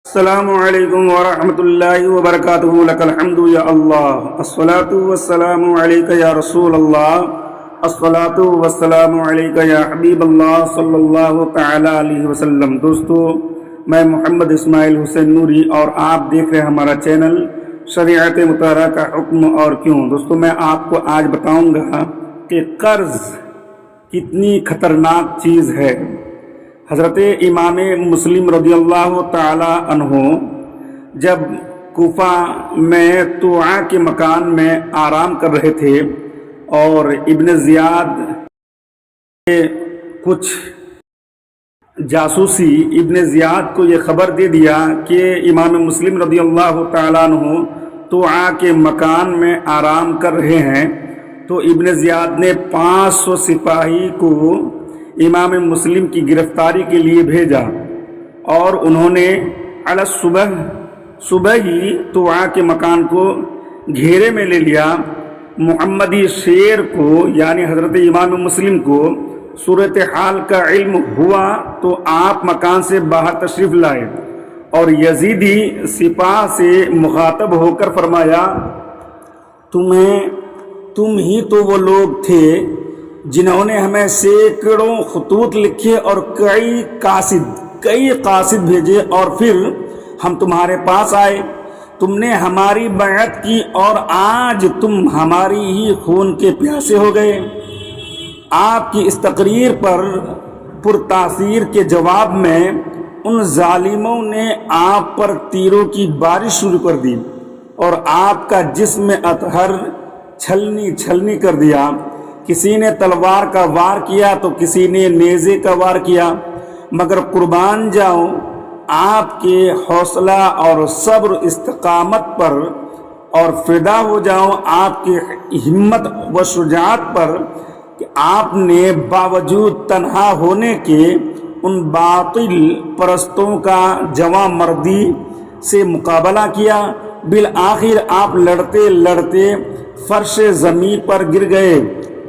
السلام علیکم ورحمۃ اللہ وبرکاتہ لک الحمد یا اللہ الصلاۃ والسلام علیک یا رسول اللہ الصلاۃ والسلام علیک یا حبیب اللہ صلی اللہ تعالی علیہ وسلم۔ دوستو، میں محمد اسماعیل حسین نوری اور آپ دیکھ رہے ہیں ہمارا چینل شریعت مطہرہ کا حکم اور کیوں۔ دوستو، میں آپ کو آج بتاؤں گا کہ قرض کتنی خطرناک چیز ہے۔ حضرت امام مسلم رضی اللہ تعالی عنہ جب کوفہ میں طوعا کے مکان میں آرام کر رہے تھے اور ابن زیاد کے کچھ جاسوسی ابن زیاد کو یہ خبر دے دیا کہ امام مسلم رضی اللہ تعالی عنہ طوعا کے مکان میں آرام کر رہے ہیں، تو ابن زیاد نے 500 سپاہی کو امام مسلم کی گرفتاری کے لیے بھیجا اور انہوں نے صبح ہی طوعا کے مکان کو گھیرے میں لے لیا۔ محمدی شیر کو یعنی حضرت امام مسلم کو صورتحال کا علم ہوا تو آپ مکان سے باہر تشریف لائے اور یزیدی سپاہ سے مخاطب ہو کر فرمایا، تم ہی تو وہ لوگ تھے جنہوں نے ہمیں سینکڑوں خطوط لکھے اور کئی قاصد بھیجے، اور پھر ہم تمہارے پاس آئے، تم نے ہماری بیعت کی اور آج تم ہماری ہی خون کے پیاسے ہو گئے۔ آپ کی اس تقریر پر پرتاثیر کے جواب میں ان ظالموں نے آپ پر تیروں کی بارش شروع کر دی اور آپ کا جسم اطہر چھلنی کر دیا۔ کسی نے تلوار کا وار کیا تو کسی نے نیزے کا وار کیا، مگر قربان جاؤں آپ کے حوصلہ اور صبر استقامت پر، اور فدا ہو جاؤں آپ کی ہمت و شجاعت پر کہ آپ نے باوجود تنہا ہونے کے ان باطل پرستوں کا جواں مردی سے مقابلہ کیا۔ بالآخر آپ لڑتے لڑتے فرش زمین پر گر گئے۔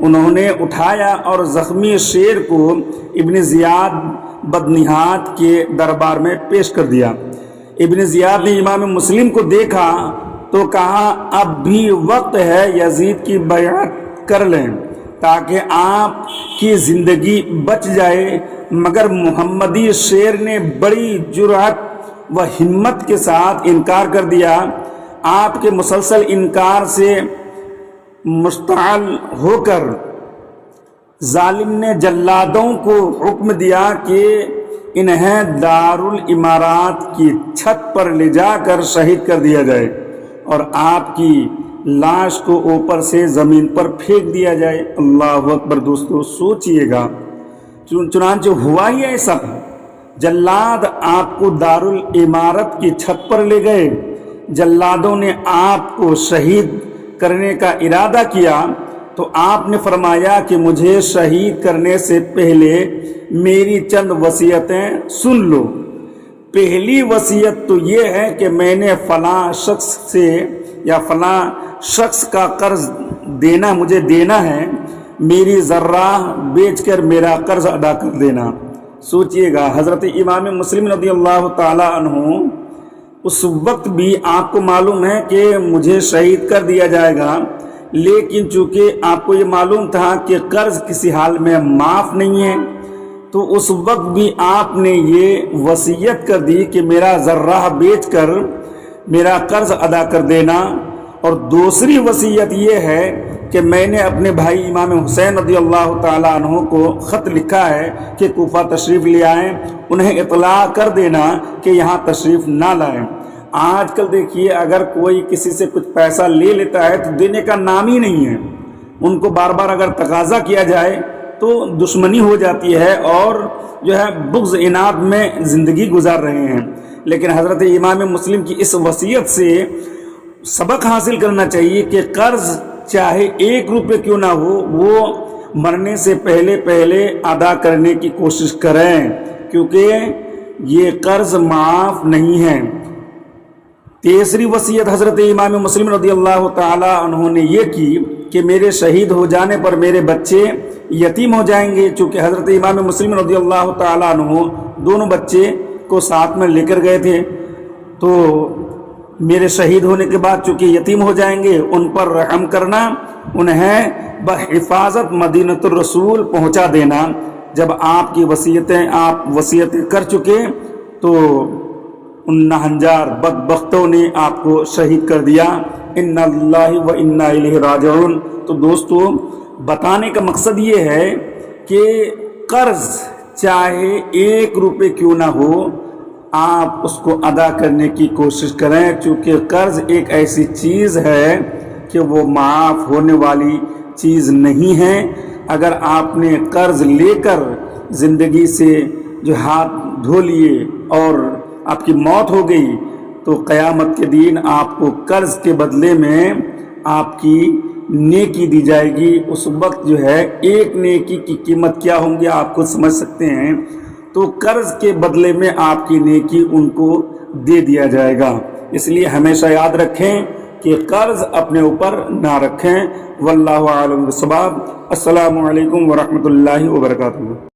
انہوں نے اٹھایا اور زخمی شیر کو ابن زیاد بدنہاد کے دربار میں پیش کر دیا۔ ابن زیاد نے امام مسلم کو دیکھا تو کہا، اب بھی وقت ہے یزید کی بیعت کر لیں تاکہ آپ کی زندگی بچ جائے، مگر محمدی شیر نے بڑی جرأت و ہمت کے ساتھ انکار کر دیا۔ آپ کے مسلسل انکار سے مشتعل ہو کر ظالم نے جلادوں کو حکم دیا کہ انہیں دارالامارات کی چھت پر لے جا کر شہید کر دیا جائے اور آپ کی لاش کو اوپر سے زمین پر پھینک دیا جائے۔ اللہ اکبر۔ دوستو، سوچئے گا، چنانچہ ہوا ہی ایسا۔ جلاد آپ کو دارالامارت کی چھت پر لے گئے۔ جلادوں نے آپ کو شہید کرنے کا ارادہ کیا تو آپ نے فرمایا کہ مجھے شہید کرنے سے پہلے میری چند وصیتیں سن لو۔ پہلی وصیت تو یہ ہے کہ میں نے فلاں شخص سے یا فلاں شخص کا قرض مجھے دینا ہے، میری ذرہ بیچ کر میرا قرض ادا کر دینا۔ سوچئے گا، حضرت امام مسلم رضی اللہ تعالی عنہ اس وقت بھی آپ کو معلوم ہے کہ مجھے شہید کر دیا جائے گا، لیکن چونکہ آپ کو یہ معلوم تھا کہ قرض کسی حال میں معاف نہیں ہے، تو اس وقت بھی آپ نے یہ وصیت کر دی کہ میرا ذرہ بیچ کر میرا قرض ادا کر دینا۔ اور دوسری وصیت یہ ہے کہ میں نے اپنے بھائی امام حسین رضی اللہ تعالیٰ عنہ کو خط لکھا ہے کہ کوفہ تشریف لے آئیں، انہیں اطلاع کر دینا کہ یہاں تشریف نہ لائیں۔ آج کل دیکھیے، اگر کوئی کسی سے کچھ پیسہ لے لیتا ہے تو دینے کا نام ہی نہیں ہے۔ ان کو بار بار اگر تقاضا کیا جائے تو دشمنی ہو جاتی ہے اور بغض عناد میں زندگی گزار رہے ہیں۔ لیکن حضرت امام مسلم کی اس وصیت سے سبق حاصل کرنا چاہیے کہ قرض چاہے 1 روپے کیوں نہ ہو، وہ مرنے سے پہلے ادا کرنے کی کوشش کریں، کیونکہ یہ قرض معاف نہیں ہے۔ تیسری وصیت حضرت امام مسلم رضی اللہ تعالی عنہ نے یہ کی کہ میرے شہید ہو جانے پر میرے بچے یتیم ہو جائیں گے، چونکہ حضرت امام مسلم رضی اللہ تعالی عنہ دونوں بچے کو ساتھ میں لے کر گئے تھے تو میرے شہید ہونے کے بعد چونکہ یتیم ہو جائیں گے، ان پر رحم کرنا، انہیں بحفاظت مدینۃ الرسول پہنچا دینا۔ جب آپ کی آپ وصیتیں کر چکے تو ان ناہنجار بدبختوں نے آپ کو شہید کر دیا۔ انا للہ و انا الیہ راجعون۔ تو دوستو، بتانے کا مقصد یہ ہے کہ قرض چاہے 1 روپے کیوں نہ ہو، آپ اس کو ادا کرنے کی کوشش کریں، چونکہ قرض ایک ایسی چیز ہے کہ وہ معاف ہونے والی چیز نہیں ہے۔ اگر آپ نے قرض لے کر زندگی سے جو ہاتھ دھو لیے اور آپ کی موت ہو گئی تو قیامت کے دن آپ کو قرض کے بدلے میں آپ کی نیکی دی جائے گی۔ اس وقت جو ہے ایک نیکی کی قیمت کیا ہوں گے آپ کو سمجھ سکتے ہیں۔ تو قرض کے بدلے میں آپ کی نیکی ان کو دے دیا جائے گا۔ اس لیے ہمیشہ یاد رکھیں کہ قرض اپنے اوپر نہ رکھیں۔ واللہ اعلم بالصواب۔ السلام علیکم ورحمۃ اللہ وبرکاتہ۔